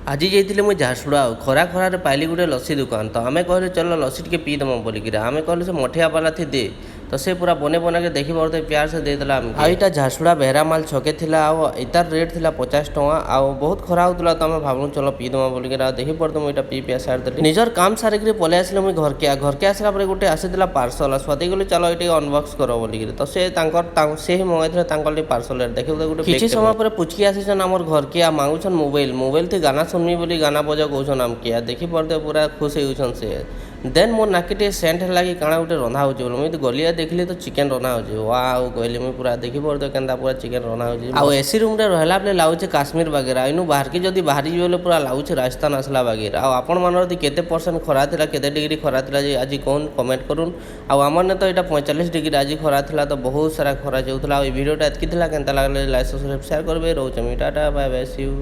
ଆଜି ଯାଇଥିଲି ମୁଇଁ ଝାରସୁଗୁଡ଼ା ଖରା ଖରାରେ ପାଇଲି ଗୋଟେ ଲସି ଦୋକାନ ତ ଆମେ କହିଲୁ ଚଲ ଲସି ଟିକେ ପିଇଦେମା ବୋଲିକିରି ଆମେ କହିଲୁ ସେ ମଠିଆ ବାଲା ଥି ଦେ ତ ସେ ପୁରା ବନେଇ ବନାକେ ଦେଖି ପାରୁଥିବେ ପ୍ୟାର ସେ ଦେଇଦେଲା ଆମକୁ। ଆଉ ଏଇଟା ଝାରସୁଗୁଡ଼ା ବେହେରାମାଲ ଛକେ ଥିଲା ଆଉ ଏଇଟାର ରେଟ୍ ଥିଲା 50 ଟଙ୍କା ଆଉ ବହୁତ ଖରା ହଉଥିଲା ତ ଆମେ ଭାବୁଁ ଚଲ ପିଇଦେମା ବୋଲିକିରି ଆଉ ଦେଖି ପାରୁଥିବୁ ଏଇଟା ପିଆ ସାରିଦେଲି ନିଜର କାମ ସାରିକିରି ପଳେଇ ଆସିଲେ ମୁଇଁ ଘରକେ ଆସିଲା ପରେ ଗୋଟେ ଆସିଥିଲା ପାର୍ସଲ ସ୍ୱାତି ଗଲି ଚାଲ ଏଇଠି ଅନବକ୍ସ କର ବୋଲିକିରି ତ ସେ ସେ ହିଁ ମଗାଇଥିଲେ ତାଙ୍କର ଟିକେ ପାର୍ସଲ ଦେଖିବୁ ଗୋଟେ କିଛି ସମୟ ପରେ ପୁଚକି ଆସିଛନ୍ ଆମର ଘରକେ ଆଉ ମାଗୁଛନ୍ ମୋବାଇଲ ଥି ଗାନା শুনমি বলি গানা বজা কৌছন আমকে আর দেখি পড়তে পুরা খুশ হইছন সে দেন মোর নাকি টিকে সেন্ট লাগি কাଣା গোটে রন্ধা হচ্ছে বলে মুই তো গলিয়া দেখলি তো চিকেন রন্ধা হচ্ছে ওয়াও কইলি মুই পুরা দেখি পড়তে কেনতা পুরা চিকেন রন্ধা হচ্ছে আর এসি রুমরে রহলা বেলে লাগুছে কাশ্মীর বাগেরা ইনু বাহারকে যদি বাহারি গলে পুরা লাগুছে রাজস্থান আসলা বাগের আর আপন মানর দি কেতে % খরা ଥିଲା কেতে ডিগ্রি খরা ଥିଲା যে আজি কোন কমেন্ট করুন আর আমার না তো এটা 45 ডিগ্রি আজি খরা ଥିଲା তো বহুত সারা খরা যাউতলা আর এই ভিডিওটা এতকি ଥିଲା কেনতা লাগলে লাইক সাবস্ক্রাইব শেয়ার করবে রହୁଛି tata bye bye see you.